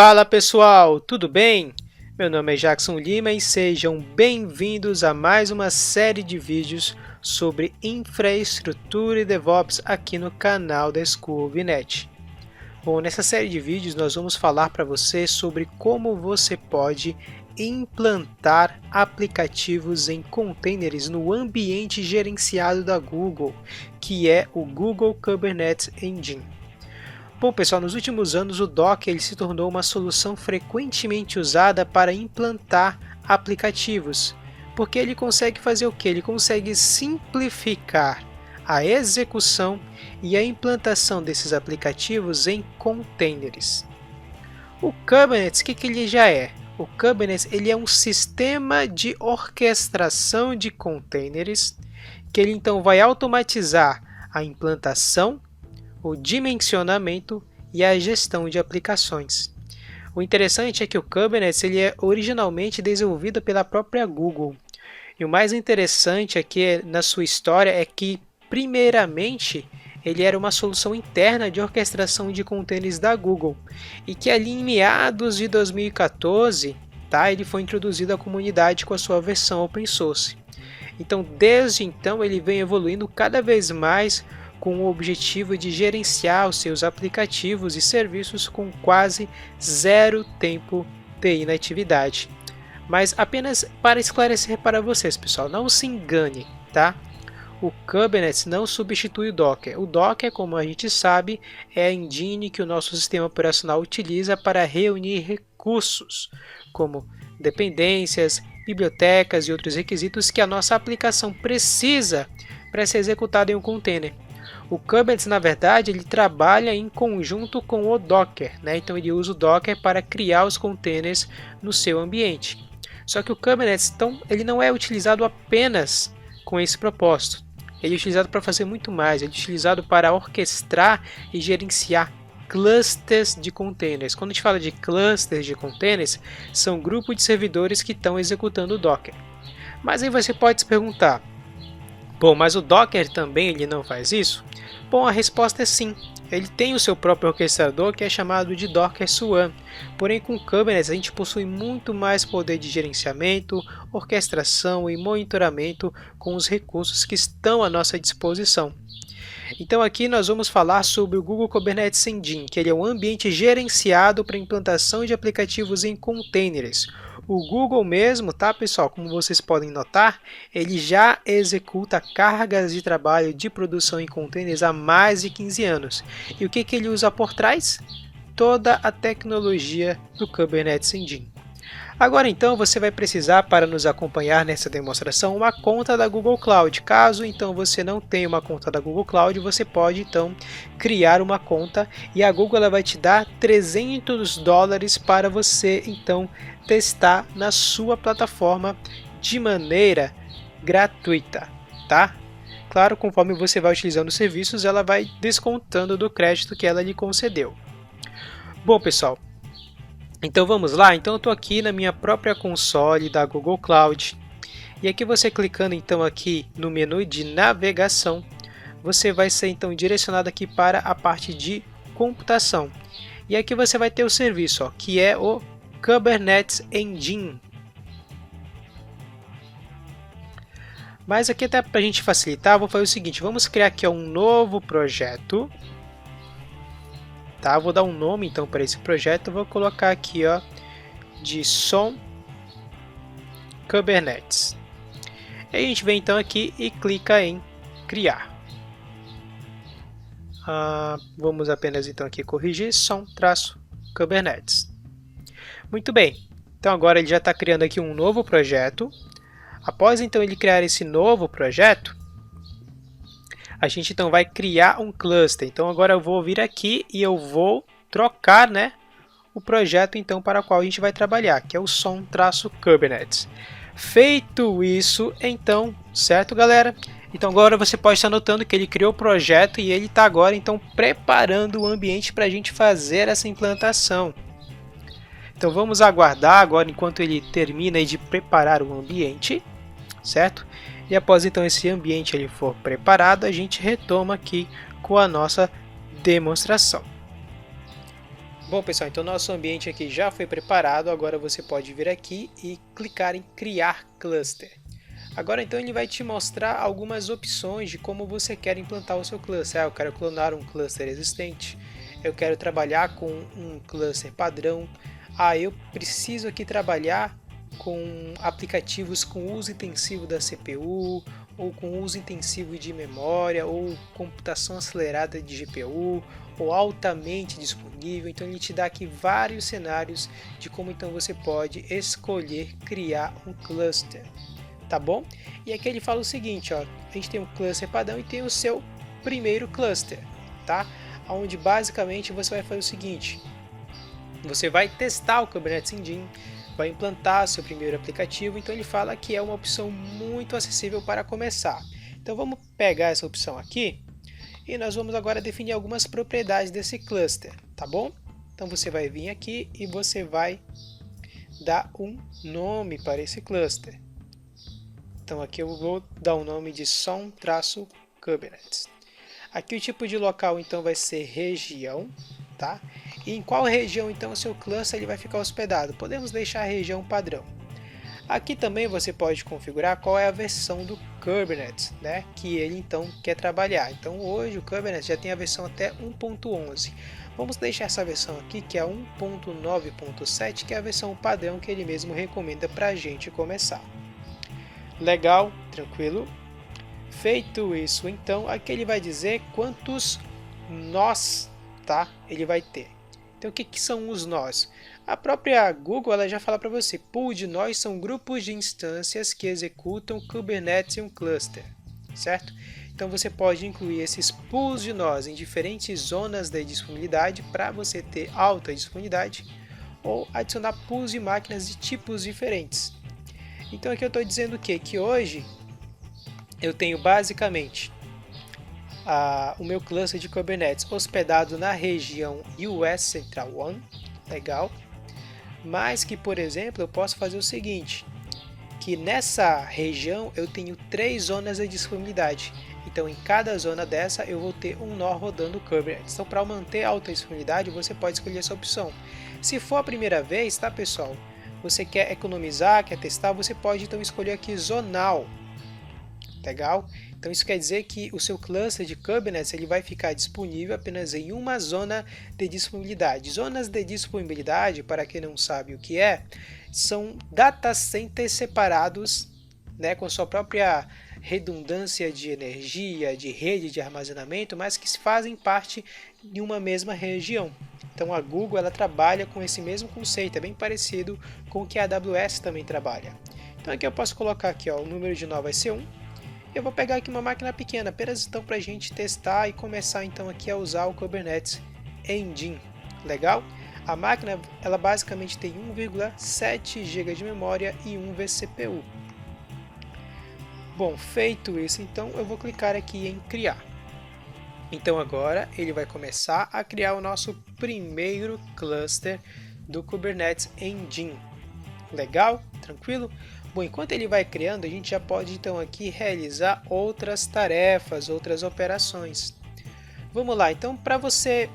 Fala pessoal, tudo bem? Meu nome é Jackson Lima e sejam bem-vindos a mais uma série de vídeos sobre infraestrutura e DevOps aqui no canal da SchoolofNet. Bom, nessa série de vídeos nós vamos falar para você sobre como você pode implantar aplicativos em containers no ambiente gerenciado da Google, que é o Google Kubernetes Engine. Bom pessoal, nos últimos anos o Docker ele se tornou uma solução frequentemente usada para implantar aplicativos, porque ele consegue fazer o que? Ele consegue simplificar a execução e a implantação desses aplicativos em containers. O Kubernetes, o que ele já é? O Kubernetes ele é um sistema de orquestração de containers que ele então vai automatizar a implantação, o dimensionamento e a gestão de aplicações. O interessante é que o Kubernetes ele é originalmente desenvolvido pela própria Google. E o mais interessante aqui na sua história é que, primeiramente, ele era uma solução interna de orquestração de containers da Google e que ali em meados de 2014, ele foi introduzido à comunidade com a sua versão open source. Então, desde então, ele vem evoluindo cada vez mais com o objetivo de gerenciar os seus aplicativos e serviços com quase zero tempo de inatividade. Mas apenas para esclarecer para vocês, pessoal, não se engane, tá? O Kubernetes não substitui o Docker. O Docker, como a gente sabe, é a engine que o nosso sistema operacional utiliza para reunir recursos, como dependências, bibliotecas e outros requisitos que a nossa aplicação precisa para ser executada em um container. O Kubernetes, na verdade, ele trabalha em conjunto com o Docker, Então ele usa o Docker para criar os containers no seu ambiente. Só que o Kubernetes, então, ele não é utilizado apenas com esse propósito. Ele é utilizado para fazer muito mais, ele é utilizado para orquestrar e gerenciar clusters de containers. Quando a gente fala de clusters de containers, são grupos de servidores que estão executando o Docker. Mas aí você pode se perguntar, bom, mas o Docker também ele não faz isso? Bom, a resposta é sim. Ele tem o seu próprio orquestrador que é chamado de Docker Swarm. Porém, com o Kubernetes a gente possui muito mais poder de gerenciamento, orquestração e monitoramento com os recursos que estão à nossa disposição. Então aqui nós vamos falar sobre o Google Kubernetes Engine, que ele é um ambiente gerenciado para implantação de aplicativos em containers. O Google mesmo, pessoal, como vocês podem notar, ele já executa cargas de trabalho de produção em containers há mais de 15 anos. E o que ele usa por trás? Toda a tecnologia do Kubernetes Engine. Agora então você vai precisar, para nos acompanhar nessa demonstração, uma conta da Google Cloud. Caso então você não tenha uma conta da Google Cloud, você pode então criar uma conta e a Google ela vai te dar $300 para você então testar na sua plataforma de maneira gratuita, Claro, conforme você vai utilizando os serviços, ela vai descontando do crédito que ela lhe concedeu. Bom, pessoal, então vamos lá, então eu estou aqui na minha própria console da Google Cloud e aqui você clicando então aqui no menu de navegação, você vai ser então direcionado aqui para a parte de computação e aqui você vai ter o serviço, que é o Kubernetes Engine. Mas aqui até para a gente facilitar, vou fazer o seguinte, vamos criar aqui um novo projeto. Vou dar um nome então para esse projeto, vou colocar aqui de som Kubernetes. E a gente vem então aqui e clica em criar. Vamos apenas então aqui corrigir som-Kubernetes. Muito bem, então agora ele já está criando aqui um novo projeto. Após então ele criar esse novo projeto, a gente então vai criar um cluster. Então agora eu vou vir aqui e eu vou trocar o projeto então para o qual a gente vai trabalhar, que é o som-Kubernetes. Feito isso, então, certo galera? Então agora você pode estar notando que ele criou o projeto e ele está agora então preparando o ambiente para a gente fazer essa implantação. Então vamos aguardar agora enquanto ele termina de preparar o ambiente, certo? E após então esse ambiente ele for preparado, a gente retoma aqui com a nossa demonstração. Bom pessoal, então nosso ambiente aqui já foi preparado, agora você pode vir aqui e clicar em criar cluster. Agora então ele vai te mostrar algumas opções de como você quer implantar o seu cluster. Eu quero clonar um cluster existente, eu quero trabalhar com um cluster padrão, eu preciso aqui trabalhar com aplicativos com uso intensivo da CPU, ou com uso intensivo de memória, ou computação acelerada de GPU, ou altamente disponível. Então ele te dá aqui vários cenários de como então você pode escolher criar um cluster, tá bom? E aqui ele fala o seguinte, ó, a gente tem um cluster padrão e tem o seu primeiro cluster, tá? Onde basicamente você vai fazer o seguinte, você vai testar o Kubernetes Engine, vai implantar seu primeiro aplicativo, então ele fala que é uma opção muito acessível para começar. Então vamos pegar essa opção aqui e nós vamos agora definir algumas propriedades desse cluster, tá bom? Então você vai vir aqui e você vai dar um nome para esse cluster. Então aqui eu vou dar o nome de som-kubernetes. Aqui o tipo de local então vai ser região, tá? E em qual região então o seu cluster ele vai ficar hospedado? Podemos deixar a região padrão. Aqui também você pode configurar qual é a versão do Kubernetes, né, que ele então quer trabalhar. Então hoje o Kubernetes já tem a versão até 1.11. Vamos deixar essa versão aqui que é 1.9.7, que é a versão padrão que ele mesmo recomenda para a gente começar. Legal, tranquilo. Feito isso, então aqui ele vai dizer quantos nós, tá, ele vai ter. Então o que são os nós? A própria Google ela já fala para você, pool de nós são grupos de instâncias que executam Kubernetes em um cluster, certo? Então você pode incluir esses pools de nós em diferentes zonas de disponibilidade para você ter alta disponibilidade, ou adicionar pools de máquinas de tipos diferentes. Então aqui eu estou dizendo o quê? Que hoje eu tenho basicamente o meu cluster de Kubernetes hospedado na região US Central 1, legal, mas que, por exemplo, eu posso fazer o seguinte, que nessa região eu tenho 3 zonas de disponibilidade, então em cada zona dessa eu vou ter um nó rodando Kubernetes. Então para manter alta disponibilidade você pode escolher essa opção. Se for a primeira vez, tá pessoal, você quer economizar, quer testar, você pode então escolher aqui zonal, legal? Então isso quer dizer que o seu cluster de Kubernetes ele vai ficar disponível apenas em uma zona de disponibilidade. Zonas de disponibilidade, para quem não sabe o que é, são data centers separados, né, com sua própria redundância de energia, de rede de armazenamento, mas que fazem parte de uma mesma região. Então a Google ela trabalha com esse mesmo conceito, é bem parecido com o que a AWS também trabalha. Então aqui eu posso colocar aqui, ó, o número de nó vai ser 1. Eu vou pegar aqui uma máquina pequena, apenas então para a gente testar e começar então aqui a usar o Kubernetes Engine, legal? A máquina ela basicamente tem 1,7 GB de memória e 1 vCPU. Bom, feito isso então eu vou clicar aqui em criar. Então agora ele vai começar a criar o nosso primeiro cluster do Kubernetes Engine. Legal? Tranquilo? Bom, enquanto ele vai criando, a gente já pode então aqui realizar outras tarefas, outras operações. Vamos lá, então para você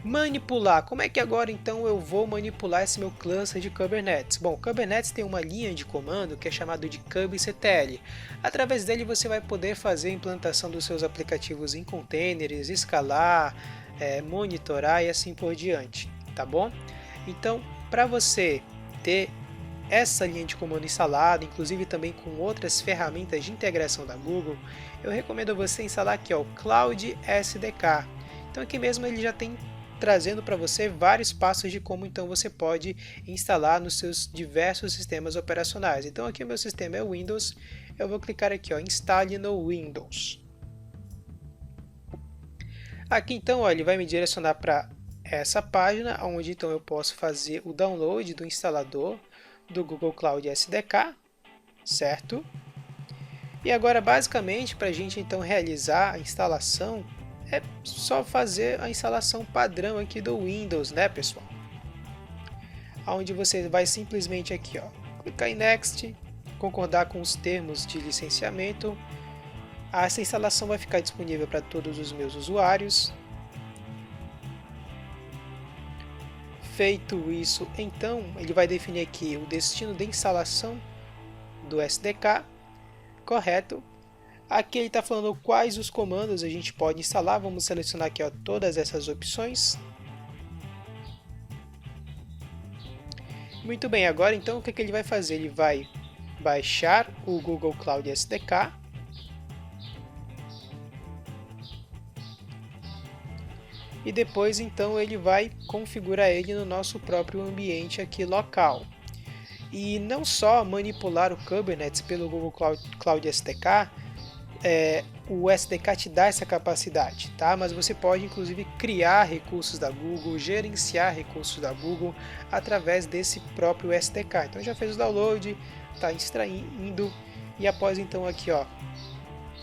manipular, como é que agora então eu vou manipular esse meu cluster de Kubernetes? Bom, o Kubernetes tem uma linha de comando que é chamado de kubectl. Através dele você vai poder fazer a implantação dos seus aplicativos em containers, escalar, monitorar e assim por diante, tá bom? Então, para você ter essa linha de comando instalada, inclusive também com outras ferramentas de integração da Google, eu recomendo você instalar aqui ó, o Cloud SDK. Então aqui mesmo ele já tem trazendo para você vários passos de como então você pode instalar nos seus diversos sistemas operacionais. Então aqui o meu sistema é o Windows, eu vou clicar aqui ó, instale no Windows. Aqui então ó, ele vai me direcionar para essa página, onde então eu posso fazer o download do instalador do Google Cloud SDK, certo? E agora basicamente para a gente então realizar a instalação é só fazer a instalação padrão aqui do Windows, né pessoal? Onde você vai simplesmente aqui ó, clicar em Next, concordar com os termos de licenciamento. Essa instalação vai ficar disponível para todos os meus usuários. Feito isso, então ele vai definir aqui o destino de instalação do SDK, correto? Aqui ele está falando quais os comandos a gente pode instalar. Vamos selecionar aqui, ó, todas essas opções. Muito bem, agora então o que ele vai fazer? Ele vai baixar o Google Cloud SDK. E depois então ele vai configurar ele no nosso próprio ambiente aqui local. E não só manipular o Kubernetes pelo Google Cloud SDK, o SDK te dá essa capacidade, tá? Mas você pode inclusive criar recursos da Google, gerenciar recursos da Google através desse próprio SDK. Então já fez o download, está extraindo e após então aqui, ó,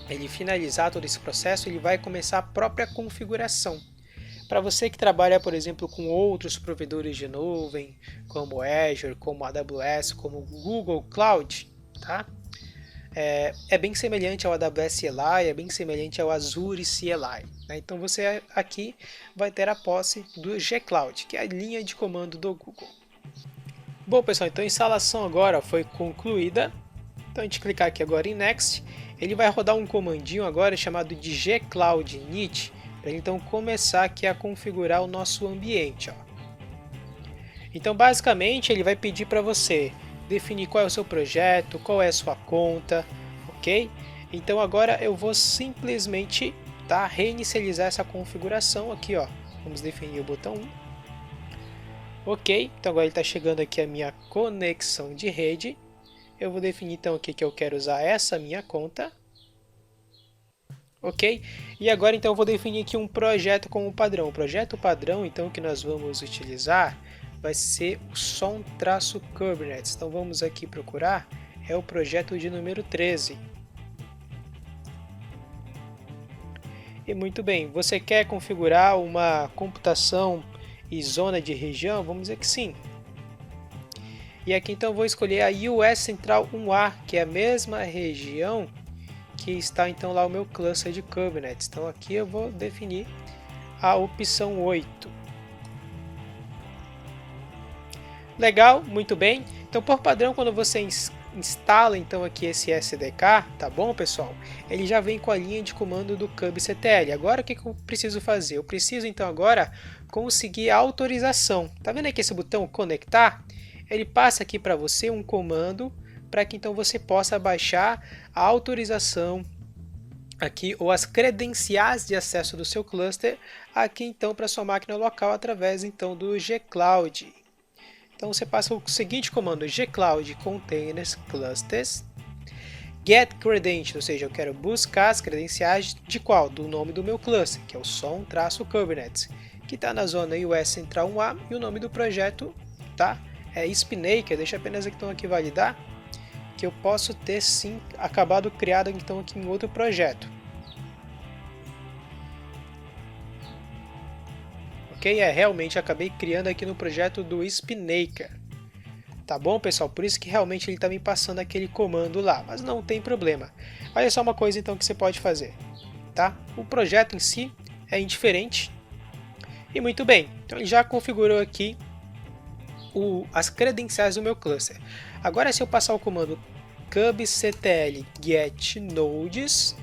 ele finalizar todo esse processo, ele vai começar a própria configuração. Para você que trabalha, por exemplo, com outros provedores de nuvem, como Azure, como AWS, como Google Cloud, tá? É bem semelhante ao AWS CLI, é bem semelhante ao Azure CLI. Né? Então você aqui vai ter a posse do G-Cloud, que é a linha de comando do Google. Bom pessoal, então a instalação agora foi concluída. Então a gente clicar aqui agora em Next, ele vai rodar um comandinho agora chamado de G-Cloud init, para ele então começar aqui a configurar o nosso ambiente. Ó. Então basicamente ele vai pedir para você definir qual é o seu projeto, qual é a sua conta, ok? Então agora eu vou simplesmente reinicializar essa configuração aqui, ó. Vamos definir o botão 1. Ok, então agora ele está chegando aqui a minha conexão de rede. Eu vou definir então aqui que eu quero usar essa minha conta. Ok? E agora então eu vou definir aqui um projeto como padrão. O projeto padrão então que nós vamos utilizar vai ser o som-kubernetes. Então vamos aqui procurar, é o projeto de número 13. E muito bem, você quer configurar uma computação e zona de região? Vamos dizer que sim. E aqui então eu vou escolher a US Central 1A, que é a mesma região que está então lá o meu cluster de Kubernetes. Então aqui eu vou definir a opção 8. Legal, muito bem. Então por padrão, quando você instala então aqui esse SDK, tá bom pessoal? Ele já vem com a linha de comando do kubectl. Agora o que eu preciso fazer? Eu preciso então agora conseguir a autorização. Tá vendo aqui esse botão conectar? Ele passa aqui para você um comando para que então você possa baixar a autorização aqui ou as credenciais de acesso do seu cluster aqui então para sua máquina local através então do G-Cloud. Então você passa o seguinte comando: G-Cloud Containers Clusters get credentials, ou seja, eu quero buscar as credenciais de qual? Do nome do meu cluster, que é o som-kubernetes, que está na zona US Central 1A, e o nome do projeto tá? É Spinnaker. Deixa apenas então aqui validar que eu posso ter sim acabado criado então aqui em outro projeto. Ok? Realmente acabei criando aqui no projeto do Spinnaker. Tá bom, pessoal? Por isso que realmente ele está me passando aquele comando lá, mas não tem problema. Olha só uma coisa então que você pode fazer, tá? O projeto em si é indiferente. E muito bem, então ele já configurou aqui as credenciais do meu cluster. Agora se eu passar o comando kubectl get nodes,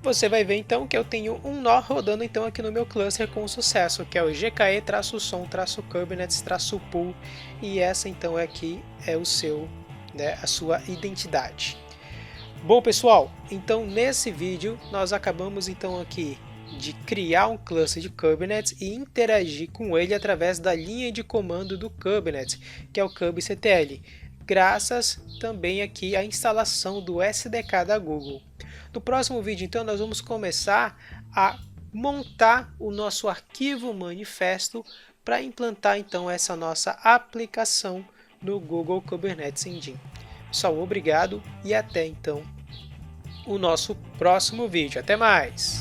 você vai ver então que eu tenho um nó rodando então aqui no meu cluster com sucesso, que é o gke-som-kubernetes-pool, e essa então aqui é o seu, a sua identidade. Bom pessoal, então nesse vídeo nós acabamos então aqui de criar um cluster de Kubernetes e interagir com ele através da linha de comando do Kubernetes, que é o kubectl, graças também aqui à instalação do SDK da Google. No próximo vídeo então nós vamos começar a montar o nosso arquivo manifesto para implantar então essa nossa aplicação no Google Kubernetes Engine. Pessoal, obrigado e até então o nosso próximo vídeo. Até mais!